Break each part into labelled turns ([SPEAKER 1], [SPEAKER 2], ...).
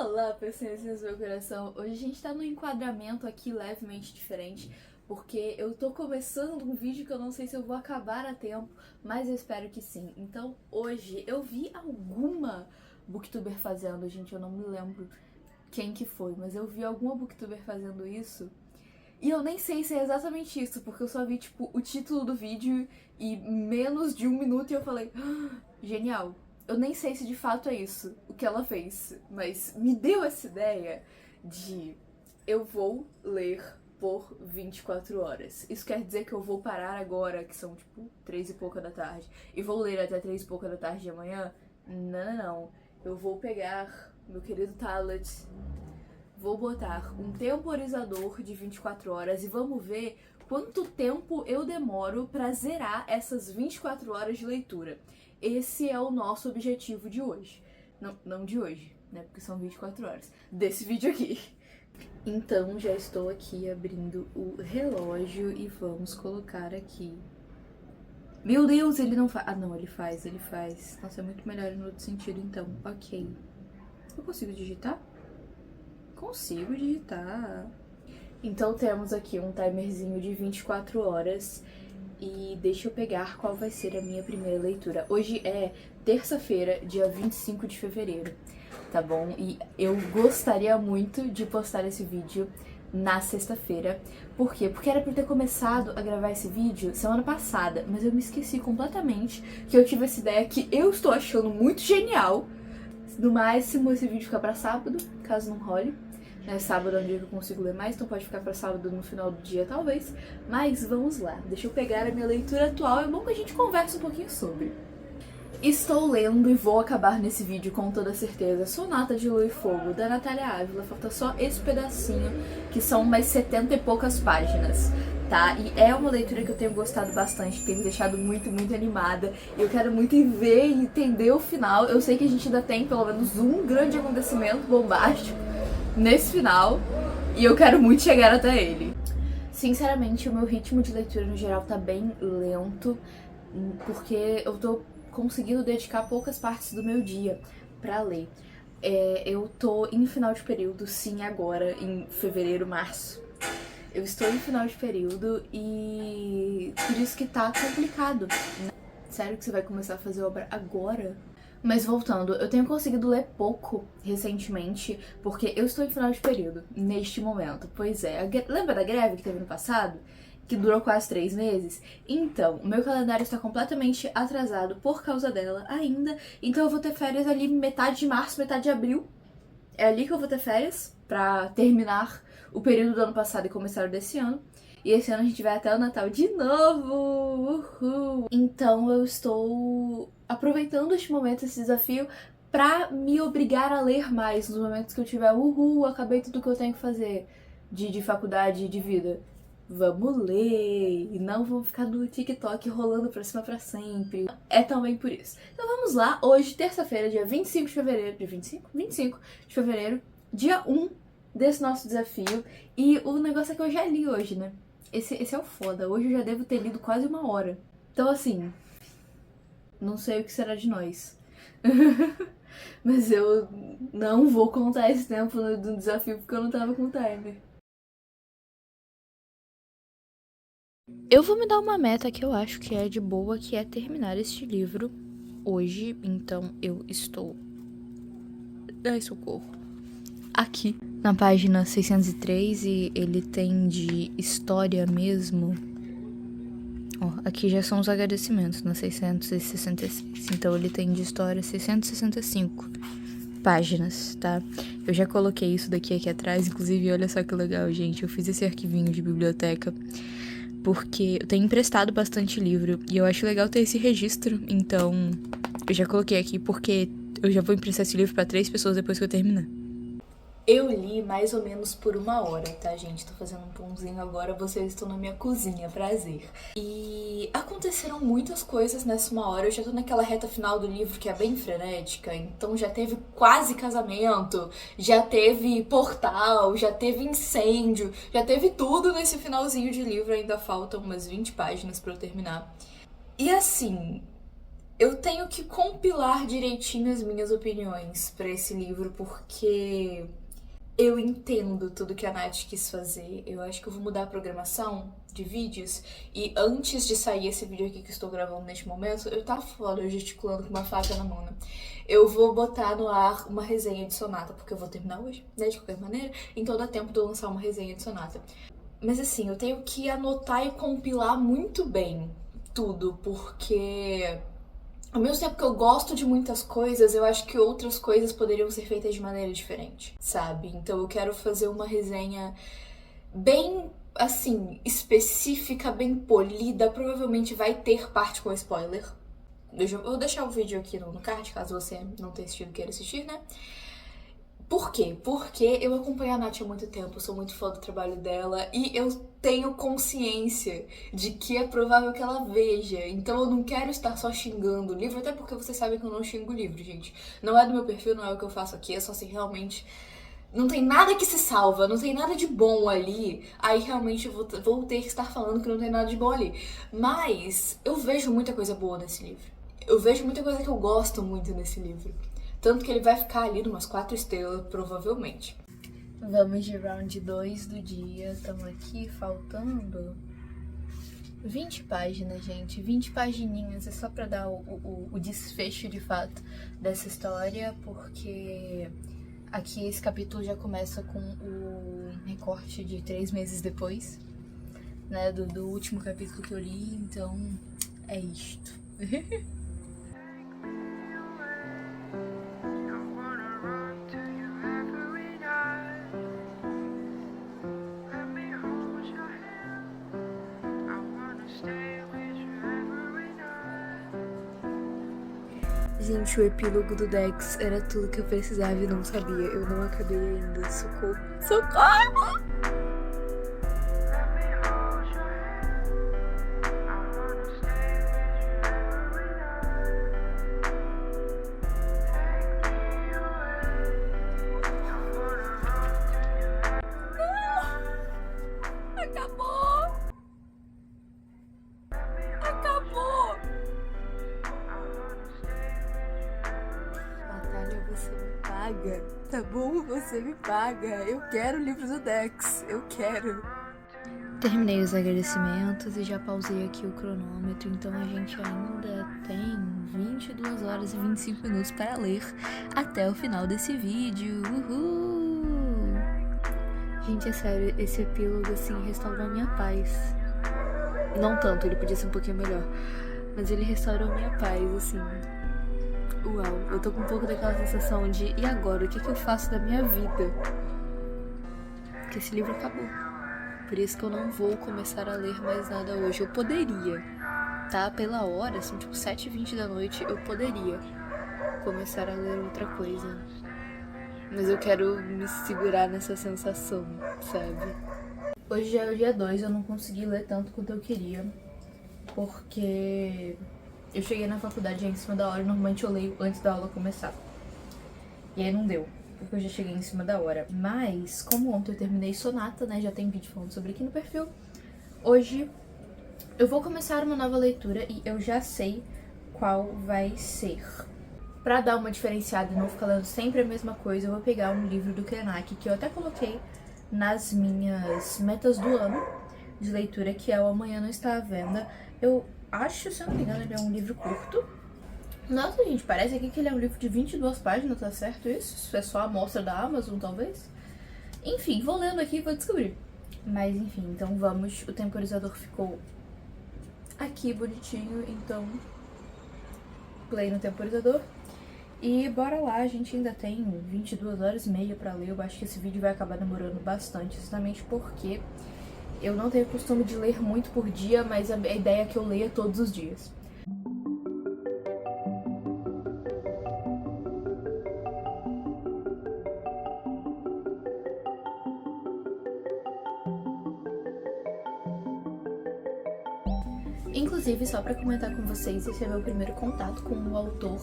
[SPEAKER 1] Olá, pessoas do meu coração. Hoje a gente tá num enquadramento aqui levemente diferente, porque eu tô começando um vídeo que eu não sei se eu vou acabar a tempo, mas eu espero que sim. Então hoje eu vi alguma booktuber fazendo, gente, eu não me lembro quem que foi, mas eu vi alguma booktuber fazendo isso. E eu nem sei se é exatamente isso, porque eu só vi, tipo, o título do vídeo e menos de 1 minuto e eu falei, "Ah, genial." Eu nem sei se de fato é isso o que ela fez, mas me deu essa ideia de eu vou ler por 24 horas. Isso quer dizer que eu vou parar agora, que são, tipo, 3 e pouca da tarde, e vou ler até 3 e pouca da tarde de amanhã? Não. Eu vou pegar meu querido tablet, vou botar um temporizador de 24 horas e vamos ver quanto tempo eu demoro pra zerar essas 24 horas de leitura. Esse é o nosso objetivo de hoje. Não de hoje, né? Porque são 24 horas. Desse vídeo aqui. Então já estou aqui abrindo o relógio e vamos colocar aqui. Meu Deus, ele não faz. Ah, não, ele faz. Nossa, é muito melhor no outro sentido, então. Ok. Eu consigo digitar? Consigo digitar. Então temos aqui um timerzinho de 24 horas e deixa eu pegar qual vai ser a minha primeira leitura. Hoje é terça-feira, dia 25 de fevereiro, tá bom? E eu gostaria muito de postar esse vídeo na sexta-feira. Por quê? Porque era pra eu ter começado a gravar esse vídeo semana passada, mas eu me esqueci completamente que eu tive essa ideia que eu estou achando muito genial. No máximo, esse vídeo fica pra sábado, caso não role. Sábado é um dia que eu consigo ler mais, então pode ficar pra sábado no final do dia, talvez. Mas vamos lá, deixa eu pegar a minha leitura atual, é bom que a gente converse um pouquinho sobre. Estou lendo e vou acabar nesse vídeo com toda certeza Sonata de Lua e Fogo, da Natália Ávila. Falta só esse pedacinho, que são umas 70 e poucas páginas, tá? E é uma leitura que eu tenho gostado bastante, que tem me deixado muito animada. E eu quero muito ver e entender o final. Eu sei que a gente ainda tem pelo menos um grande acontecimento bombástico nesse final, e eu quero muito chegar até ele. Sinceramente, o meu ritmo de leitura no geral tá bem lento, porque eu tô conseguindo dedicar poucas partes do meu dia pra ler. Eu tô em final de período, sim, agora, em fevereiro, março. Eu estou em final de período e por isso que tá complicado. Sério que você vai começar a fazer obra agora? Mas voltando, eu tenho conseguido ler pouco recentemente, porque eu estou em final de período, neste momento. Pois é, lembra da greve que teve no passado? Que durou quase 3 meses? Então, o meu calendário está completamente atrasado por causa dela ainda, então eu vou ter férias ali metade de março, metade de abril. É ali que eu vou ter férias, pra terminar o período do ano passado e começar o desse ano. E esse ano a gente vai até o Natal de novo! Uhul! Então eu estou aproveitando este momento, esse desafio, pra me obrigar a ler mais nos momentos que eu tiver, acabei tudo que eu tenho que fazer de faculdade e de vida. Vamos ler e não vamos ficar no TikTok rolando pra cima pra sempre. É também por isso. Então vamos lá, hoje, terça-feira, dia 25 de fevereiro. Dia 25? 25 de fevereiro, dia 1 desse nosso desafio. E o negócio é que eu já li hoje, né? Esse é o foda. Hoje eu já devo ter lido quase 1 hora. Então, assim, não sei o que será de nós. Mas eu não vou contar esse tempo do desafio porque eu não tava com timer. Eu vou me dar uma meta que eu acho que é de boa, que é terminar este livro hoje. Então eu estou... Ai, socorro. Aqui na página 603 e ele tem de história mesmo. Ó, aqui já são os agradecimentos, na 666. Então ele tem de história 665 páginas, tá? Eu já coloquei isso aqui atrás, inclusive olha só que legal, gente. Eu fiz esse arquivinho de biblioteca porque eu tenho emprestado bastante livro e eu acho legal ter esse registro. Então eu já coloquei aqui porque eu já vou emprestar esse livro pra 3 pessoas depois que eu terminar. Eu li mais ou menos por 1 hora, tá, gente? Tô fazendo um pãozinho agora, vocês estão na minha cozinha, prazer. E aconteceram muitas coisas nessa 1 hora, eu já tô naquela reta final do livro que é bem frenética, então já teve quase casamento, já teve portal, já teve incêndio, já teve tudo nesse finalzinho de livro, ainda faltam umas 20 páginas pra eu terminar. E assim, Eu tenho que compilar direitinho as minhas opiniões pra esse livro, porque eu entendo tudo que a Nath quis fazer. Eu acho que eu vou mudar a programação de vídeos. E antes de sair esse vídeo aqui que estou gravando neste momento, eu tava foda, eu gesticulando com uma faca na mão, né? Eu vou botar no ar uma resenha de Sonata, porque eu vou terminar hoje, né? De qualquer maneira. Então dá tempo de eu lançar uma resenha de Sonata. Mas assim, eu tenho que anotar e compilar muito bem tudo, porque ao mesmo tempo que eu gosto de muitas coisas, eu acho que outras coisas poderiam ser feitas de maneira diferente, sabe? Então eu quero fazer uma resenha bem, assim, específica, bem polida. Provavelmente vai ter parte com spoiler. Eu vou deixar o vídeo aqui no card, caso você não tenha assistido e queira assistir, né? Por quê? Porque eu acompanho a Nath há muito tempo, sou muito fã do trabalho dela e eu tenho consciência de que é provável que ela veja. Então eu não quero estar só xingando o livro, até porque vocês sabem que eu não xingo o livro, gente. Não é do meu perfil, não é o que eu faço aqui, é só assim, realmente não tem nada que se salva, não tem nada de bom ali. Aí realmente eu vou ter que estar falando que não tem nada de bom ali. Mas eu vejo muita coisa boa nesse livro. Eu vejo muita coisa que eu gosto muito nesse livro. Tanto que ele vai ficar ali numas 4 estrelas, provavelmente. Vamos de round 2 do dia. Estamos aqui faltando 20 páginas, gente. 20 pagininhas. É só pra dar o desfecho, de fato, dessa história. Porque aqui esse capítulo já começa com o recorte de 3 meses depois, né? Do último capítulo que eu li. Então, é isto. Gente, o epílogo do Dex era tudo que eu precisava e não sabia. Eu não acabei ainda. Socorro. Socorro! Não! Acabou! Acabou! Você me paga, tá bom? Você me paga. Eu quero o livro do Dex, eu quero. Terminei os agradecimentos e já pausei aqui o cronômetro, então a gente ainda tem 22 horas e 25 minutos para ler até o final desse vídeo. Uhul! Gente, é sério, esse epílogo assim restaurou a minha paz. Não tanto, ele podia ser um pouquinho melhor, mas ele restaurou a minha paz, assim. Uau, eu tô com um pouco daquela sensação de e agora, o que eu faço da minha vida? Porque esse livro acabou. Por isso que eu não vou começar a ler mais nada hoje. Eu poderia, tá? Pela hora, assim, tipo 7h20 da noite, eu poderia começar a ler outra coisa. Mas eu quero me segurar nessa sensação, sabe? Hoje já é o dia 2, eu não consegui ler tanto quanto eu queria. Porque eu cheguei na faculdade já em cima da hora, normalmente eu leio antes da aula começar. E aí não deu, porque eu já cheguei em cima da hora. Mas, como ontem eu terminei Sonata, né, já tem vídeo falando sobre aqui no perfil, hoje eu vou começar uma nova leitura e eu já sei qual vai ser. Pra dar uma diferenciada e não ficar lendo sempre a mesma coisa, eu vou pegar um livro do Krenak, que eu até coloquei nas minhas metas do ano de leitura, que é o Amanhã Não Está à Venda. Eu acho, se eu não me engano, ele é um livro curto. Nossa, gente, parece aqui que ele é um livro de 22 páginas, tá certo isso? Isso é só a amostra da Amazon, talvez? Enfim, vou lendo aqui e vou descobrir. Mas, enfim, então vamos. O temporizador ficou aqui bonitinho, então play no temporizador. E bora lá, a gente ainda tem 22 horas e meia pra ler. Eu acho que esse vídeo vai acabar demorando bastante, justamente porque eu não tenho costume de ler muito por dia, mas a ideia é que eu leia todos os dias. Inclusive, só pra comentar com vocês, esse é meu primeiro contato com o autor.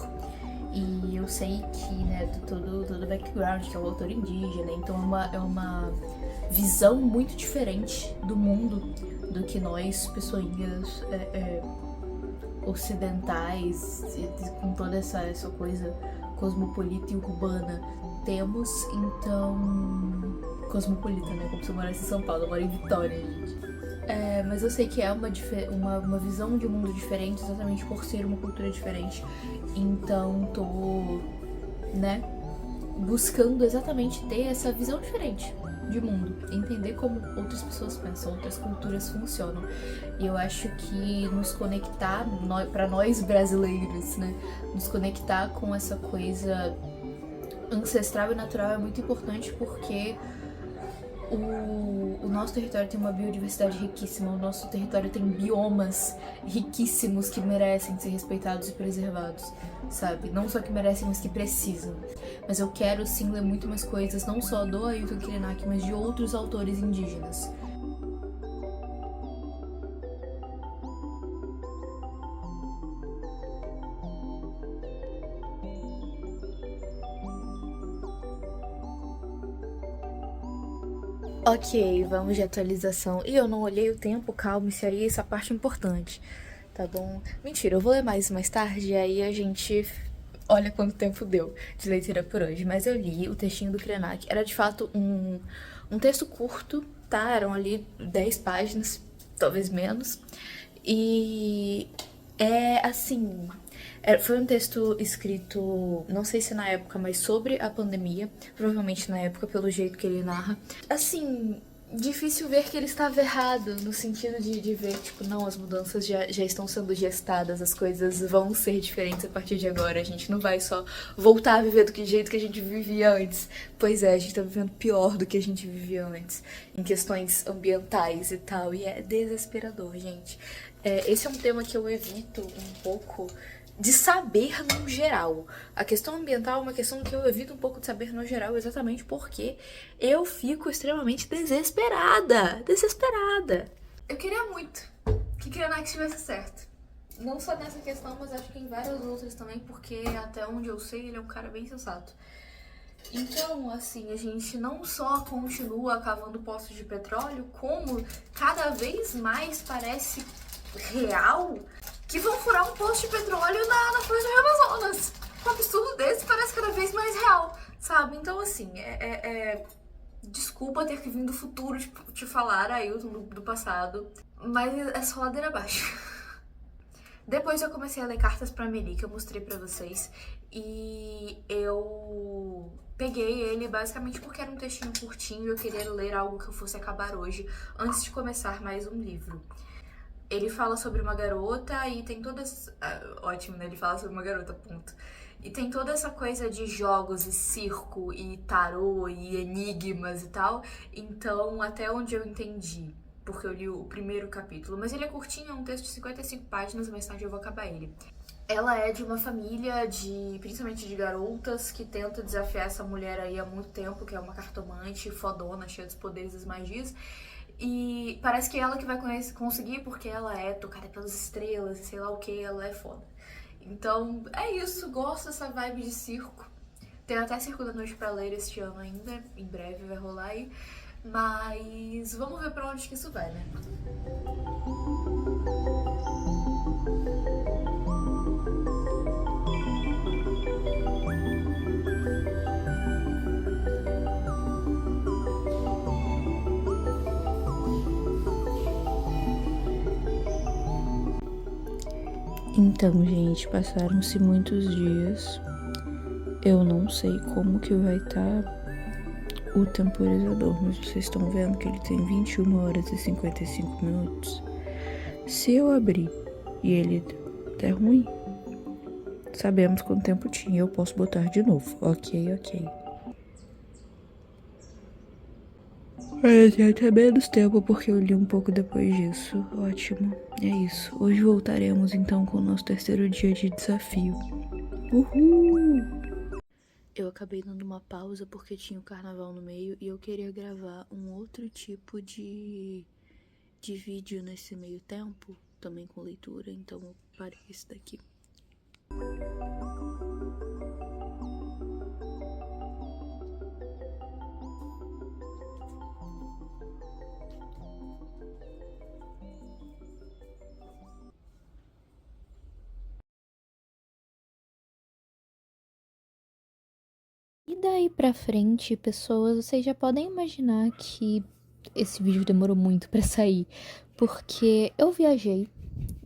[SPEAKER 1] E eu sei que, né, todo o background, que é o autor indígena, então é uma visão muito diferente do mundo do que nós, pessoinhas, ocidentais, com toda essa coisa cosmopolita e urbana temos, então... Cosmopolita, né? Como se eu morasse em São Paulo, eu moro em Vitória, gente. Mas eu sei que é uma visão de mundo diferente, exatamente por ser uma cultura diferente. Então tô, né, buscando exatamente ter essa visão diferente de mundo, entender como outras pessoas pensam, outras culturas funcionam. E eu acho que nos conectar, para nós brasileiros, né, nos conectar com essa coisa ancestral e natural é muito importante, porque o nosso território tem uma biodiversidade riquíssima, o nosso território tem biomas riquíssimos que merecem ser respeitados e preservados, sabe? Não só que merecem, mas que precisam. Mas eu quero sim ler muito mais coisas, não só do Ailton Krenak, mas de outros autores indígenas. Ok, vamos de atualização. E eu não olhei o tempo, calma, isso aí, essa parte é importante, tá bom? Mentira, eu vou ler mais tarde, e aí a gente olha quanto tempo deu de leitura por hoje. Mas eu li o textinho do Krenak. Era de fato um texto curto, tá? Eram ali 10 páginas, talvez menos. E é assim. Foi um texto escrito, não sei se na época, mas sobre a pandemia. Provavelmente na época, pelo jeito que ele narra. Assim, difícil ver que ele estava errado, no sentido de ver, tipo, não, as mudanças já estão sendo gestadas, as coisas vão ser diferentes a partir de agora. A gente não vai só voltar a viver do jeito que a gente vivia antes. Pois é, a gente tá vivendo pior do que a gente vivia antes, em questões ambientais e tal, e é desesperador, gente. Esse é um tema que eu evito um pouco de saber no geral. A questão ambiental é uma questão que eu evito um pouco de saber no geral, exatamente porque eu fico extremamente desesperada. Desesperada. Eu queria muito que Krenak estivesse certo. Não só nessa questão, mas acho que em várias outras também, porque até onde eu sei, ele é um cara bem sensato. Então, assim, a gente não só continua cavando poços de petróleo, como cada vez mais parece real que vão furar um poço de petróleo na foz do Rio Amazonas. Um absurdo desse parece cada vez mais real, sabe? Então, assim, desculpa ter que vir do futuro te falar, Ailton, do passado, mas é só ladeira abaixo. Depois eu comecei a ler Cartas pra Meli, que eu mostrei pra vocês, e eu peguei ele basicamente porque era um textinho curtinho e eu queria ler algo que eu fosse acabar hoje, antes de começar mais um livro. Ele fala sobre uma garota e tem todas... ótimo, né? Ele fala sobre uma garota, ponto. E tem toda essa coisa de jogos e circo e tarô e enigmas e tal. Então, até onde eu entendi, porque eu li o primeiro capítulo. Mas ele é curtinho, é um texto de 55 páginas, mais tarde eu vou acabar ele. Ela é de uma família, principalmente de garotas, que tenta desafiar essa mulher aí há muito tempo, que é uma cartomante fodona, cheia dos poderes das magias. E parece que é ela que vai conseguir, porque ela é tocada pelas estrelas e sei lá o que, ela é foda. Então, é isso, gosto dessa vibe de circo. Tem até Circo da Noite pra ler este ano ainda, em breve vai rolar aí. Mas vamos ver pra onde que isso vai, né? Então, gente, passaram-se muitos dias. Eu não sei como que vai estar o temporizador, mas vocês estão vendo que ele tem 21 horas e 55 minutos. Se eu abrir e ele der ruim, sabemos quanto tempo tinha, eu posso botar de novo. Ok. Mas já tem menos tempo porque eu li um pouco depois disso. Ótimo. É isso. Hoje voltaremos então com o nosso terceiro dia de desafio. Uhul! Eu acabei dando uma pausa porque tinha o carnaval no meio e eu queria gravar um outro tipo de vídeo nesse meio tempo, também com leitura, então eu parei esse daqui.
[SPEAKER 2] daí pra frente, pessoas, vocês já podem imaginar que esse vídeo demorou muito pra sair, porque eu viajei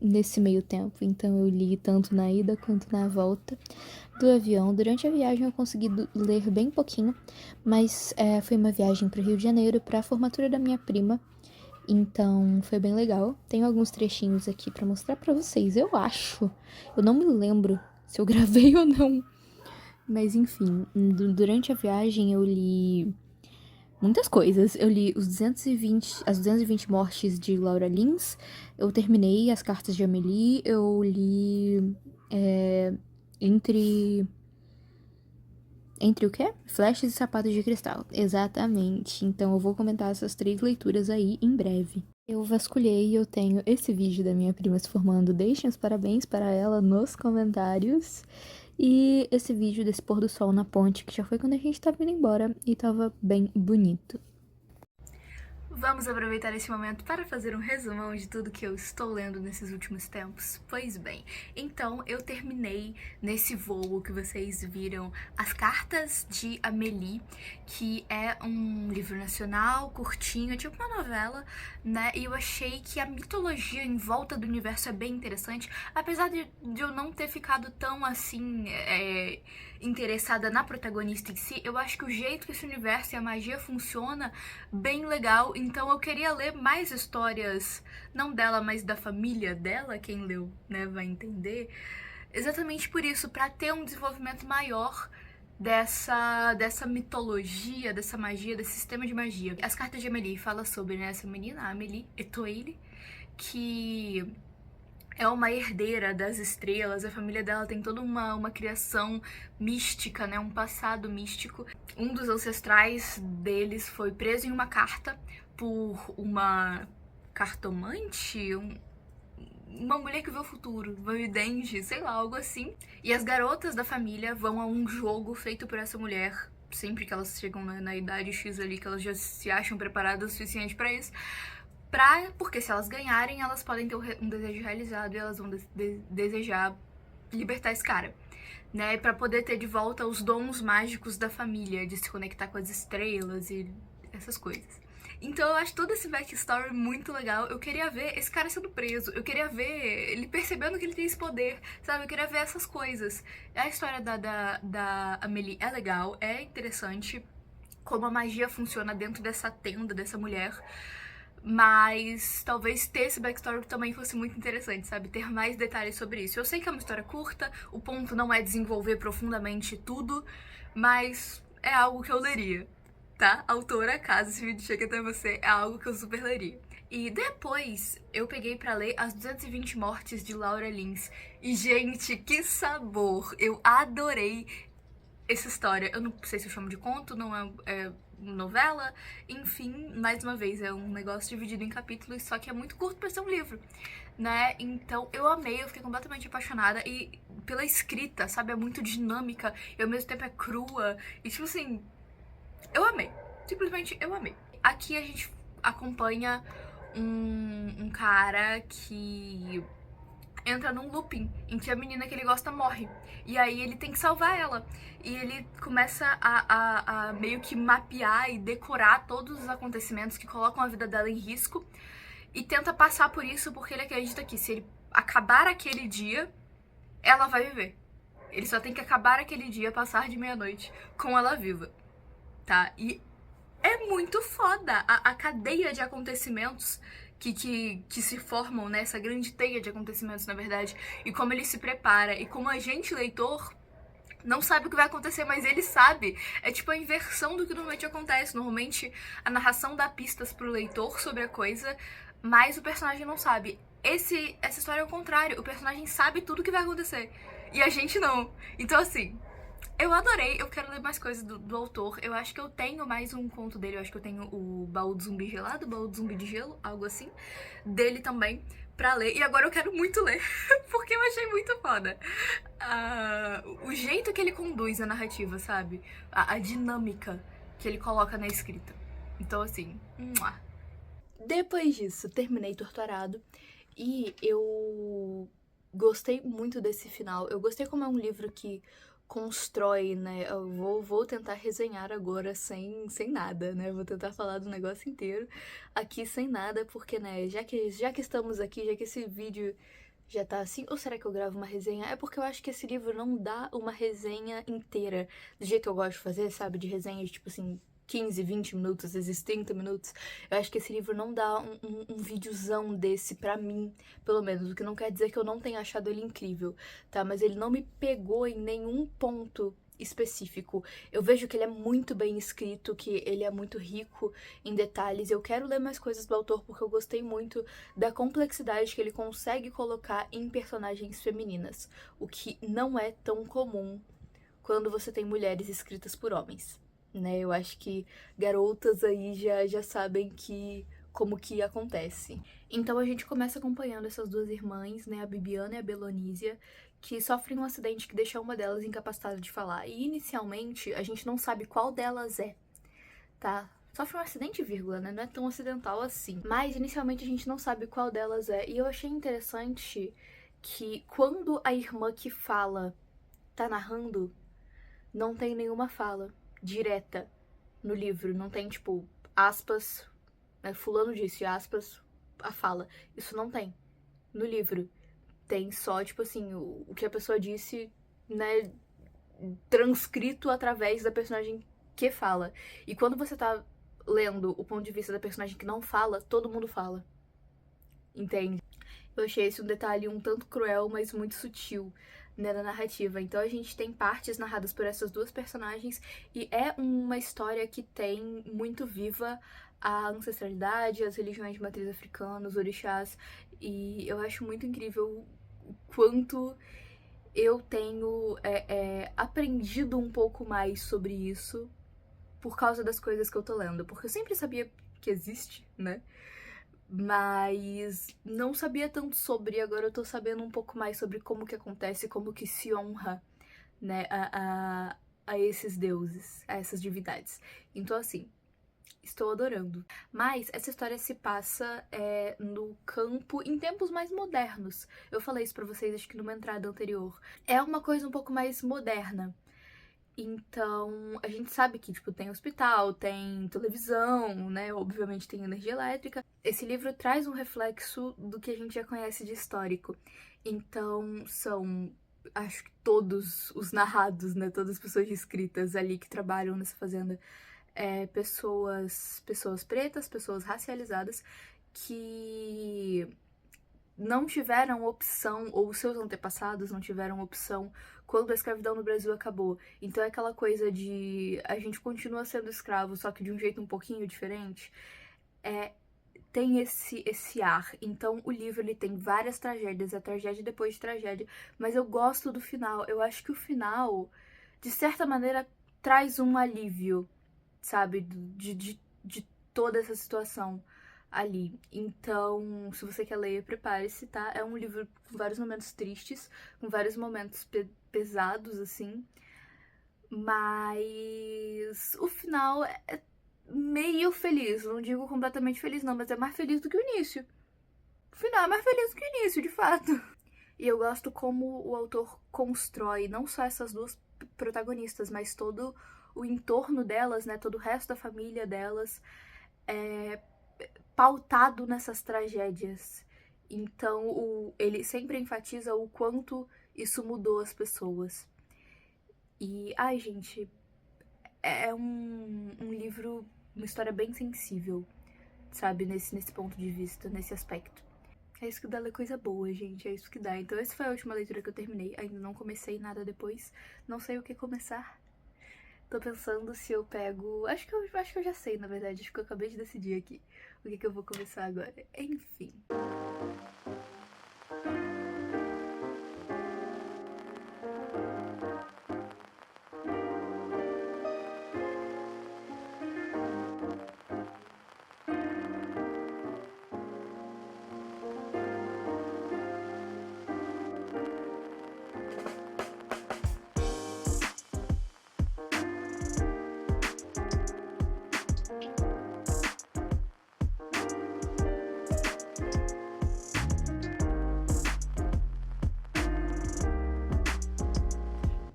[SPEAKER 2] nesse meio tempo, então eu li tanto na ida quanto na volta do avião. Durante a viagem eu consegui ler bem pouquinho, mas foi uma viagem para o Rio de Janeiro para a formatura da minha prima, então foi bem legal. Tenho alguns trechinhos aqui para mostrar para vocês, eu acho. Eu não me lembro se eu gravei ou não, mas enfim, durante a viagem eu li muitas coisas. Eu li as 220 mortes de Laura Lins, eu terminei As Cartas de Amélie, eu li Entre o quê? Flechas e Sapatos de Cristal. Exatamente. Então eu vou comentar essas 3 leituras aí em breve. Eu vasculhei e eu tenho esse vídeo da minha prima se formando. Deixem os parabéns para ela nos comentários. E esse vídeo desse pôr do sol na ponte, que já foi quando a gente tava indo embora e tava bem bonito.
[SPEAKER 1] Vamos aproveitar esse momento para fazer um resumão de tudo que eu estou lendo nesses últimos tempos? Pois bem, então eu terminei nesse voo que vocês viram As Cartas de Amélie, que é um livro nacional, curtinho, tipo uma novela, né? E eu achei que a mitologia em volta do universo é bem interessante, apesar de eu não ter ficado tão assim interessada na protagonista em si. Eu acho que o jeito que esse universo e a magia funciona bem legal, então eu queria ler mais histórias, não dela, mas da família dela. Quem leu, né, vai entender. Exatamente por isso, para ter um desenvolvimento maior dessa mitologia, dessa magia, desse sistema de magia. As Cartas de Amélie fala sobre, né, essa menina, a Amélie Etoile, que é uma herdeira das estrelas. A família dela tem toda uma criação mística, né? Um passado místico. Um dos ancestrais deles foi preso em uma carta por uma cartomante, uma mulher que vê o futuro, uma vidente, sei lá, algo assim. E as garotas da família vão a um jogo feito por essa mulher, sempre que elas chegam na idade X ali, que elas já se acham preparadas o suficiente pra isso. Porque se elas ganharem, elas podem ter um desejo realizado e elas vão desejar libertar esse cara, né? Pra poder ter de volta os dons mágicos da família, de se conectar com as estrelas e essas coisas. Então eu acho todo esse backstory muito legal. Eu queria ver esse cara sendo preso, eu queria ver ele percebendo que ele tem esse poder, sabe? Eu queria ver essas coisas. A história da Amélie é legal, é interessante como a magia funciona dentro dessa tenda dessa mulher. Mas talvez ter esse backstory também fosse muito interessante, sabe? Ter mais detalhes sobre isso. Eu sei que é uma história curta, o ponto não é desenvolver profundamente tudo, mas é algo que eu leria, tá? Autora, caso esse vídeo chegue até você, é algo que eu super leria. E depois eu peguei pra ler As 220 Mortes de Laura Lins. E, gente, que sabor! Eu adorei essa história. Eu não sei se eu chamo de conto, não é novela, enfim, mais uma vez, é um negócio dividido em capítulos, só que é muito curto pra ser um livro, né? Então eu amei, eu fiquei completamente apaixonada e pela escrita, sabe? É muito dinâmica e ao mesmo tempo é crua e tipo assim, eu amei, simplesmente eu amei. Aqui a gente acompanha um cara que entra num looping em que a menina que ele gosta morre. E aí ele tem que salvar ela. E ele começa a meio que mapear e decorar todos os acontecimentos que colocam a vida dela em risco. E tenta passar por isso porque ele acredita que se ele acabar aquele dia, ela vai viver. Ele só tem que acabar aquele dia, passar de meia-noite com ela viva, tá? E é muito foda a cadeia de acontecimentos que se formam nessa grande teia de acontecimentos, na verdade, e como ele se prepara, e como a gente, leitor, não sabe o que vai acontecer, mas ele sabe. É tipo a inversão do que normalmente acontece. Normalmente a narração dá pistas pro leitor sobre a coisa, mas o personagem não sabe. Essa história é o contrário, o personagem sabe tudo o que vai acontecer, e a gente não. Então assim, eu adorei, eu quero ler mais coisas do autor. Eu acho que eu tenho mais um conto dele. Eu acho que eu tenho o Baú do Zumbi Gelado, o Baú do Zumbi de Gelo, algo assim, dele também, pra ler. E agora eu quero muito ler, porque eu achei muito foda. O jeito que ele conduz a narrativa, sabe? A dinâmica que ele coloca na escrita. Então, assim, depois disso, terminei Torturado e eu gostei muito desse final. Eu gostei como é um livro que constrói, né? Eu vou tentar resenhar agora sem nada, né? Vou tentar falar do negócio inteiro aqui sem nada, porque, né, já que estamos aqui, já que esse vídeo já tá assim, ou será que eu gravo uma resenha? É porque eu acho que esse livro não dá uma resenha inteira do jeito que eu gosto de fazer, sabe? De resenha de, tipo assim, 15, 20 minutos, às vezes 30 minutos. Eu acho que esse livro não dá um videozão desse pra mim, pelo menos. O que não quer dizer que eu não tenha achado ele incrível, tá? Mas ele não me pegou em nenhum ponto específico. Eu vejo que ele é muito bem escrito, que ele é muito rico em detalhes. Eu quero ler mais coisas do autor porque eu gostei muito da complexidade que ele consegue colocar em personagens femininas, o que não é tão comum quando você tem mulheres escritas por homens, né? Eu acho que garotas aí já sabem como que acontece. Então a gente começa acompanhando essas duas irmãs, né, a Bibiana e a Belonísia, que sofrem um acidente que deixa uma delas incapacitada de falar. E inicialmente a gente não sabe qual delas é, tá? Sofre um acidente, vírgula, né? Não é tão acidental assim. Mas inicialmente a gente não sabe qual delas é. E eu achei interessante que quando a irmã que fala tá narrando, não tem nenhuma fala direta no livro. Não tem, tipo, aspas, né? Fulano disse, aspas, a fala. Isso não tem no livro. Tem só, tipo assim, o que a pessoa disse, né, transcrito através da personagem que fala. E quando você tá lendo o ponto de vista da personagem que não fala, todo mundo fala. Entende? Eu achei esse um detalhe um tanto cruel, mas muito sutil, né, na narrativa. Então a gente tem partes narradas por essas duas personagens e é uma história que tem muito viva a ancestralidade, as religiões de matriz africana, os orixás, e eu acho muito incrível o quanto eu tenho aprendido um pouco mais sobre isso por causa das coisas que eu tô lendo. Porque eu sempre sabia que existe, né? Mas não sabia tanto sobre, agora eu tô sabendo um pouco mais sobre como que acontece, como que se honra, né, a esses deuses, a essas divindades. Então, assim, estou adorando. Mas essa história se passa no campo, em tempos mais modernos. Eu falei isso pra vocês, acho que numa entrada anterior. É uma coisa um pouco mais moderna. Então, a gente sabe que, tipo, tem hospital, tem televisão, né? Obviamente tem energia elétrica. Esse livro traz um reflexo do que a gente já conhece de histórico. Então, são, acho que todos os narrados, né? Todas as pessoas escritas ali que trabalham nessa fazenda, pessoas pretas, pessoas racializadas, que não tiveram opção, ou seus antepassados não tiveram opção quando a escravidão no Brasil acabou. Então é aquela coisa de a gente continua sendo escravo, só que de um jeito um pouquinho diferente. Tem esse ar. Então o livro ele tem várias tragédias, a tragédia depois de tragédia, mas eu gosto do final. Eu acho que o final, de certa maneira, traz um alívio, sabe, de toda essa situação ali. Então, se você quer ler, prepare-se, tá? É um livro com vários momentos tristes, com vários momentos pesados, assim. Mas o final é meio feliz. Não digo completamente feliz, não, mas é mais feliz do que o início. O final é mais feliz do que o início, de fato. E eu gosto como o autor constrói não só essas duas protagonistas, mas todo o entorno delas, né? Todo o resto da família delas. Pautado nessas tragédias. Então, ele sempre enfatiza o quanto isso mudou as pessoas. E, ai, gente, é um livro, uma história bem sensível, sabe? Nesse ponto de vista, nesse aspecto. É isso que dá ler coisa boa, gente, é isso que dá. Então, essa foi a última leitura que eu terminei. Ainda não comecei nada depois, não sei o que começar. Tô pensando se eu pego... Acho que eu já sei, na verdade. Acho que eu acabei de decidir aqui o que eu vou começar agora. Enfim.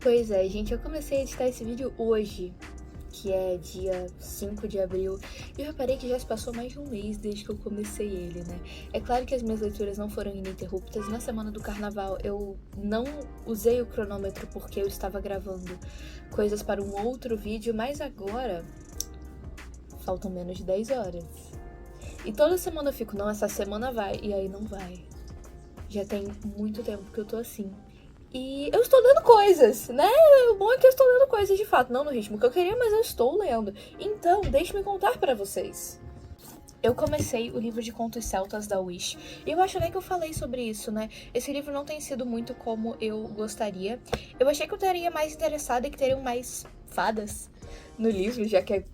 [SPEAKER 2] Pois é, gente, eu comecei a editar esse vídeo hoje, que é dia 5 de abril, e eu reparei que já se passou mais de um mês desde que eu comecei ele, né? É claro que as minhas leituras não foram ininterruptas. Na semana do carnaval eu não usei o cronômetro porque eu estava gravando coisas para um outro vídeo, mas agora faltam menos de 10 horas. E toda semana eu fico, não, essa semana vai, e aí não vai. Já tem muito tempo que eu tô assim. E eu estou lendo coisas, né? O bom é que eu estou lendo coisas de fato, não no ritmo que eu queria, mas eu estou lendo. Então, deixe-me contar pra vocês. Eu comecei o livro de contos celtas da Wish, e eu acho até que eu falei sobre isso, né? Esse livro não tem sido muito como eu gostaria. Eu achei que eu estaria mais interessada e que teriam mais fadas no livro, já que é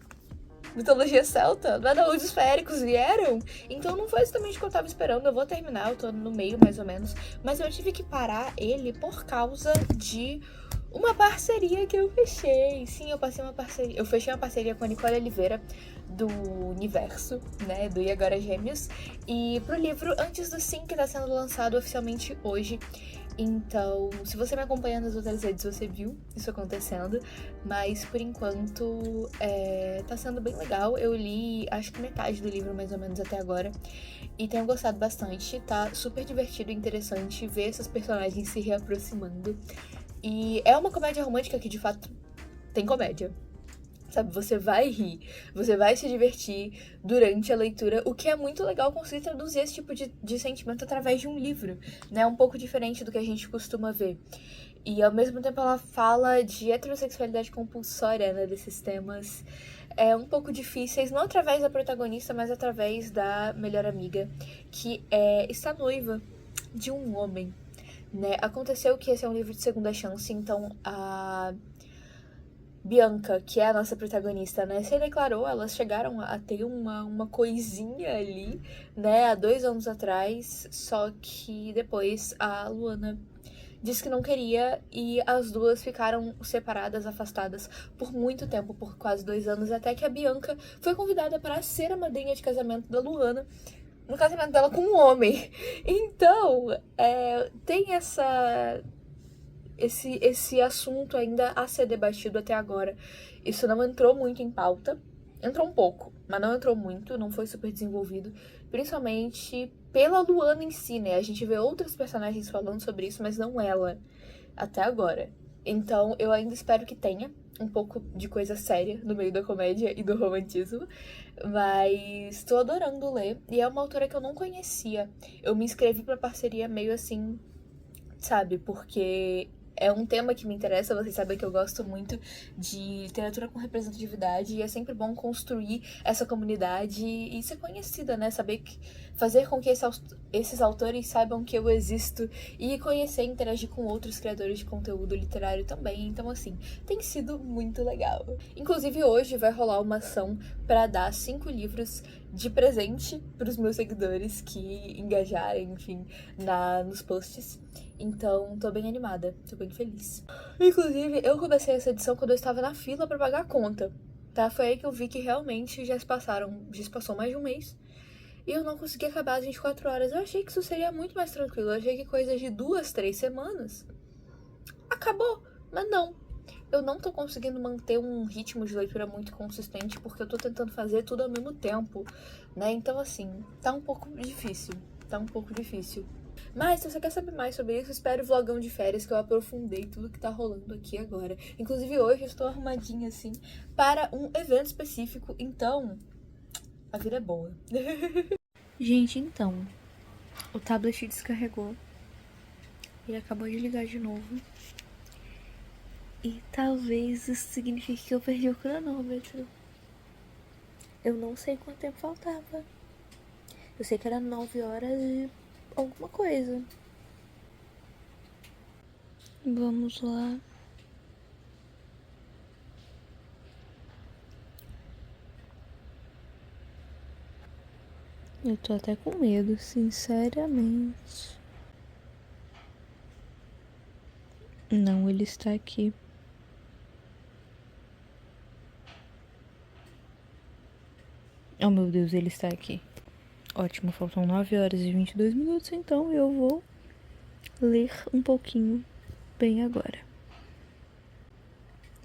[SPEAKER 2] mitologia celta, lá da onde os feéricos vieram. Então não foi exatamente o que eu tava esperando. Eu vou terminar, eu tô no meio mais ou menos, mas eu tive que parar ele por causa de uma parceria que eu fechei. Sim, eu fechei uma parceria com a Nicole Oliveira, do Universo, né, do E Agora Gêmeos, e pro livro Antes do Sim, que tá sendo lançado oficialmente hoje. Então, se você me acompanha nas outras redes, você viu isso acontecendo, mas por enquanto tá sendo bem legal. Eu li acho que metade do livro mais ou menos até agora e tenho gostado bastante. Tá super divertido e interessante ver esses personagens se reaproximando. E é uma comédia romântica que de fato tem comédia. Sabe, você vai rir, você vai se divertir durante a leitura, o que é muito legal conseguir traduzir esse tipo de sentimento através de um livro, né? Um pouco diferente do que a gente costuma ver. E ao mesmo tempo ela fala de heterossexualidade compulsória, né? Desses temas um pouco difíceis, não através da protagonista, mas através da melhor amiga, que está noiva de um homem, né? Aconteceu que esse é um livro de segunda chance, então a Bianca, que é a nossa protagonista, né, se declarou, elas chegaram a ter uma coisinha ali, né, há 2 anos atrás, só que depois a Luana disse que não queria e as duas ficaram separadas, afastadas por muito tempo, por quase 2 anos, até que a Bianca foi convidada para ser a madrinha de casamento da Luana, no casamento dela com um homem. Então, tem esse assunto ainda a ser debatido até agora. Isso não entrou muito em pauta. Entrou um pouco, mas não entrou muito, não foi super desenvolvido. Principalmente pela Luana em si, né? A gente vê outros personagens falando sobre isso, mas não ela, até agora. Então, eu ainda espero que tenha um pouco de coisa séria no meio da comédia e do romantismo. Mas tô adorando ler. E é uma autora que eu não conhecia. Eu me inscrevi pra parceria meio assim, sabe? Porque é um tema que me interessa, vocês sabem que eu gosto muito de literatura com representatividade e é sempre bom construir essa comunidade e ser conhecida, né? Fazer com que esses autores saibam que eu existo e conhecer e interagir com outros criadores de conteúdo literário também. Então, assim, tem sido muito legal. Inclusive, hoje vai rolar uma ação para dar 5 livros de presente para os meus seguidores que engajarem, enfim, nos posts. Então, tô bem animada, tô bem feliz. Inclusive, eu comecei essa edição quando eu estava na fila pra pagar a conta, tá? Foi aí que eu vi que realmente já se passou mais de um mês. E eu não consegui acabar as 24 horas. Eu achei que isso seria muito mais tranquilo. Eu achei que coisa de 2, 3 semanas acabou, mas não. Eu não tô conseguindo manter um ritmo de leitura muito consistente porque eu tô tentando fazer tudo ao mesmo tempo, né? Então, assim, tá um pouco difícil. Mas se você quer saber mais sobre isso, espere o vlogão de férias que eu aprofundei tudo que tá rolando aqui agora. Inclusive hoje eu estou arrumadinha assim para um evento específico, então a vida é boa. Gente, então, o tablet descarregou. Ele acabou de ligar de novo. E talvez isso signifique que eu perdi o cronômetro. Eu não sei quanto tempo faltava. Eu sei que era 9 horas e alguma coisa. Vamos lá. Eu tô até com medo, sinceramente. Não, ele está aqui. Oh, meu Deus, ele está aqui. Ótimo, faltam 9 horas e 22 minutos, então eu vou ler um pouquinho bem agora.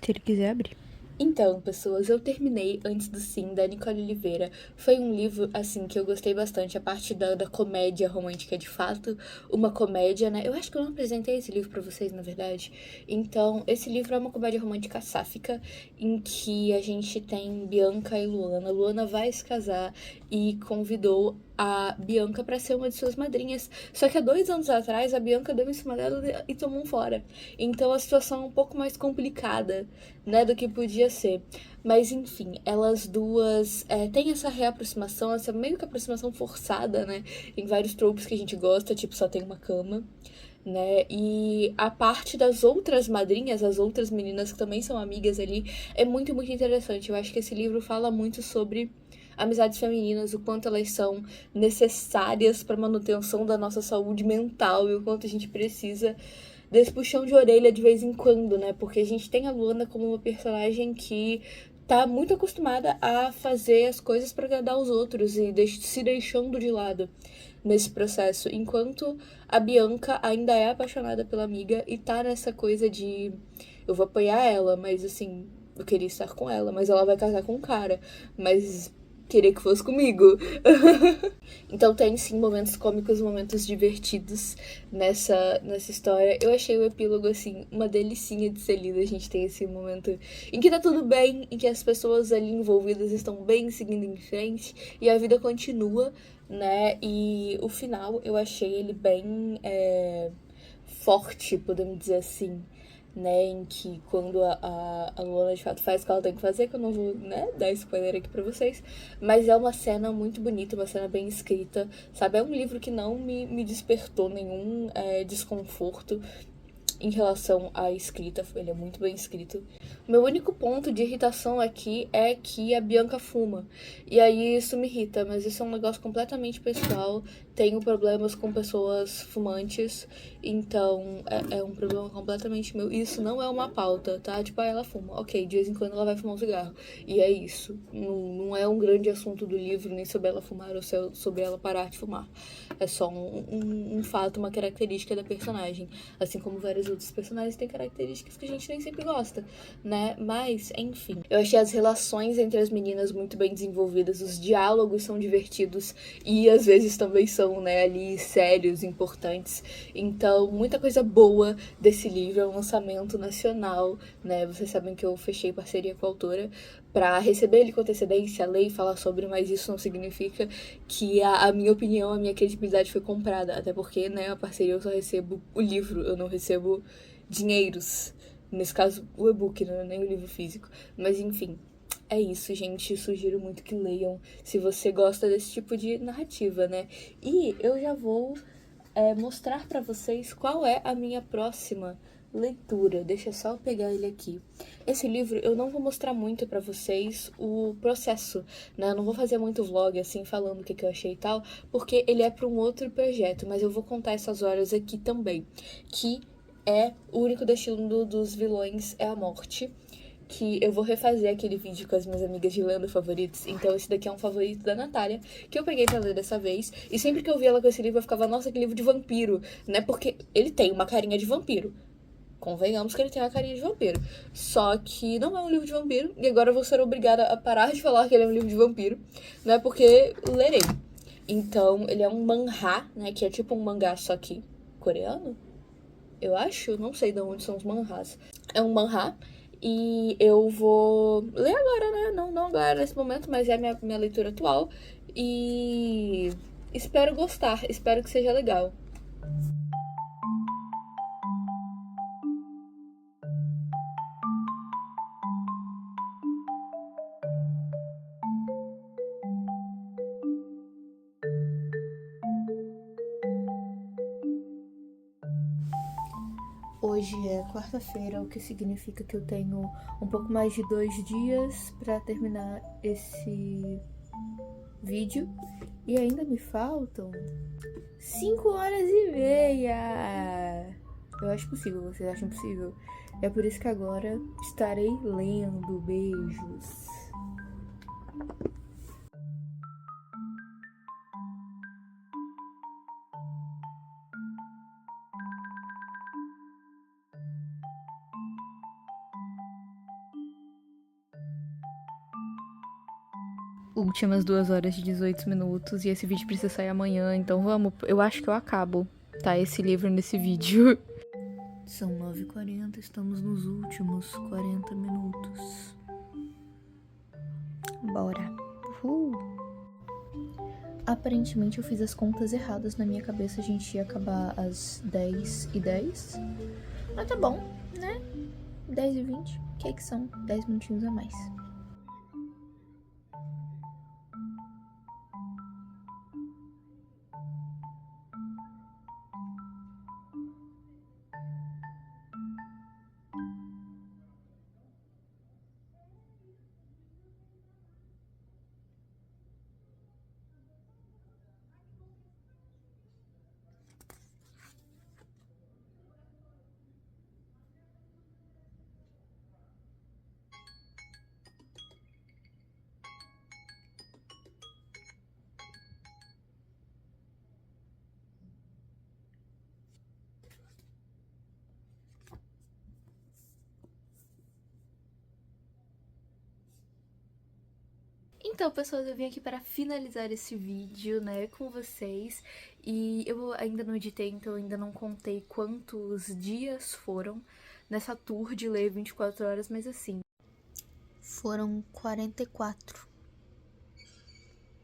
[SPEAKER 2] Se ele quiser abrir.
[SPEAKER 1] Então, pessoas, eu terminei Antes do Sim, da Nicole Oliveira. Foi um livro, assim, que eu gostei bastante. A parte da comédia romântica, de fato. Uma comédia, né? Eu acho que eu não apresentei esse livro pra vocês, na verdade. Então, esse livro é uma comédia romântica sáfica, em que a gente tem Bianca e Luana. Luana vai se casar e convidou a Bianca pra ser uma de suas madrinhas. Só que há 2 anos atrás, a Bianca deu em cima dela e tomou um fora. Então, a situação é um pouco mais complicada, né, do que podia ser. Mas enfim, elas duas têm essa reaproximação, essa meio que aproximação forçada, né? Em vários tropes que a gente gosta, tipo, só tem uma cama, né? E a parte das outras madrinhas, as outras meninas que também são amigas ali, é muito, muito interessante. Eu acho que esse livro fala muito sobre amizades femininas, o quanto elas são necessárias para a manutenção da nossa saúde mental e o quanto a gente precisa desse puxão de orelha de vez em quando, né? Porque a gente tem a Luana como uma personagem que tá muito acostumada a fazer as coisas para agradar os outros e se deixando de lado nesse processo, enquanto a Bianca ainda é apaixonada pela amiga e tá nessa coisa de eu vou apoiar ela, mas assim, eu queria estar com ela, mas ela vai casar com um cara, mas queria que fosse comigo. Então tem sim momentos cômicos, momentos divertidos nessa história. Eu achei o epílogo, assim, uma delicinha de ser lido. A gente tem esse momento em que tá tudo bem, em que as pessoas ali envolvidas estão bem, seguindo em frente, e a vida continua, né? E o final eu achei ele bem forte, podemos dizer assim, né, em que quando a Luana de fato faz o que ela tem que fazer, que eu não vou, né, dar spoiler aqui pra vocês, mas é uma cena muito bonita, uma cena bem escrita, sabe, é um livro que não me despertou nenhum desconforto em relação à escrita, ele é muito bem escrito. Meu único ponto de irritação aqui é que a Bianca fuma. E aí isso me irrita, mas isso é um negócio completamente pessoal. Tenho problemas com pessoas fumantes, então é um problema completamente meu. Isso não é uma pauta, tá? Tipo, ela fuma. Ok, de vez em quando ela vai fumar um cigarro. E é isso. Não é um grande assunto do livro, nem sobre ela fumar ou sobre ela parar de fumar. É só um fato, uma característica da personagem. Assim como vários outros personagens têm características que a gente nem sempre gosta, né? Mas, enfim. Eu achei as relações entre as meninas muito bem desenvolvidas, os diálogos são divertidos e às vezes também são, né, ali sérios, importantes. Então, muita coisa boa desse livro, é um lançamento nacional, né? Vocês sabem que eu fechei parceria com a autora para receber ele com antecedência, ler e falar sobre, mas isso não significa que a minha opinião, a minha credibilidade foi comprada, até porque, né, a parceria eu só recebo o livro, eu não recebo dinheiros. Nesse caso, o e-book, né, nem o livro físico. Mas enfim, é isso, gente. Sugiro muito que leiam se você gosta desse tipo de narrativa, né? E eu já vou mostrar pra vocês qual é a minha próxima leitura. Deixa só eu pegar ele aqui. Esse livro eu não vou mostrar muito pra vocês o processo, né? Eu não vou fazer muito vlog assim falando o que eu achei e tal, porque ele é pra um outro projeto, mas eu vou contar essas horas aqui também, que é o único destino dos vilões é a morte. Que eu vou refazer aquele vídeo com as minhas amigas de lendo favoritos. Então esse daqui é um favorito da Natália, que eu peguei pra ler dessa vez. E sempre que eu via ela com esse livro, eu ficava, nossa, que livro de vampiro, né? Porque ele tem uma carinha de vampiro. Convenhamos que ele tem uma carinha de vampiro. Só que não é um livro de vampiro. E agora eu vou ser obrigada a parar de falar que ele é um livro de vampiro, né? Porque lerei. Então, ele é um manhwa, né? Que é tipo um mangá, só que coreano? Eu acho, não sei de onde são os manhwas. É um manhwa e eu vou ler agora, né? Não agora nesse momento, mas é a minha leitura atual. E espero gostar, espero que seja legal. Hoje é quarta-feira, o que significa que eu tenho um pouco mais de 2 dias para terminar esse vídeo. E ainda me faltam 5 horas e meia. Eu acho possível, vocês acham possível? É por isso que agora estarei lendo. Beijos.
[SPEAKER 2] últimas 2 horas e 18 minutos e esse vídeo precisa sair amanhã, então vamos, eu acho que eu acabo, tá, esse livro nesse vídeo. São 9h40, estamos nos últimos 40 minutos. Bora. Aparentemente eu fiz as contas erradas, na minha cabeça a gente ia acabar às 10h10. Mas tá bom, né? 10h20, que são 10 minutinhos a mais. Então, pessoas, eu vim aqui para finalizar esse vídeo, né, com vocês. E eu ainda não editei, então eu ainda não contei quantos dias foram nessa tour de ler 24 horas, mas assim... foram 44.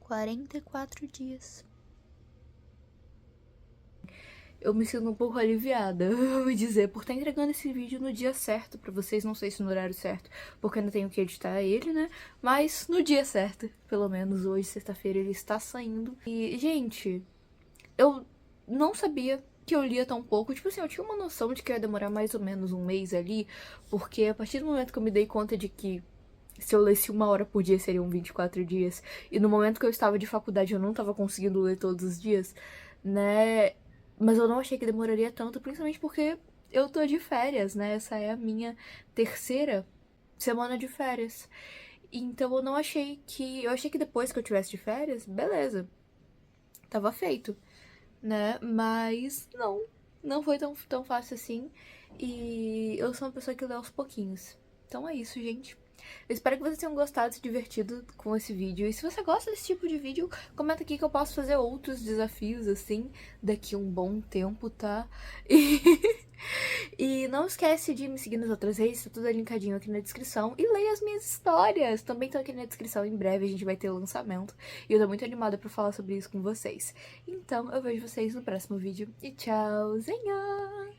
[SPEAKER 2] 44 dias. Eu me sinto um pouco aliviada, vou dizer, por estar entregando esse vídeo no dia certo pra vocês, não sei se no horário certo, porque ainda tenho que editar ele, né? Mas no dia certo, pelo menos hoje, sexta-feira, ele está saindo. E, gente, eu não sabia que eu lia tão pouco. Tipo assim, eu tinha uma noção de que ia demorar mais ou menos um mês ali, porque a partir do momento que eu me dei conta de que se eu lesse 1 hora por dia seriam 24 dias, e no momento que eu estava de faculdade eu não estava conseguindo ler todos os dias, né? Mas eu não achei que demoraria tanto, principalmente porque eu tô de férias, né? Essa é a minha terceira semana de férias. Então eu não achei que... eu achei que depois que eu tivesse de férias, beleza, tava feito, né? Mas não foi tão fácil assim. E eu sou uma pessoa que lê aos pouquinhos. Então é isso, gente. Eu espero que vocês tenham gostado, se divertido com esse vídeo. E se você gosta desse tipo de vídeo, comenta aqui que eu posso fazer outros desafios, assim, daqui a um bom tempo, tá? E não esquece de me seguir nas outras redes, tá tudo linkadinho aqui na descrição. E leia as minhas histórias, também estão aqui na descrição. Em breve a gente vai ter o lançamento. E eu tô muito animada pra falar sobre isso com vocês. Então eu vejo vocês no próximo vídeo. E tchauzinho!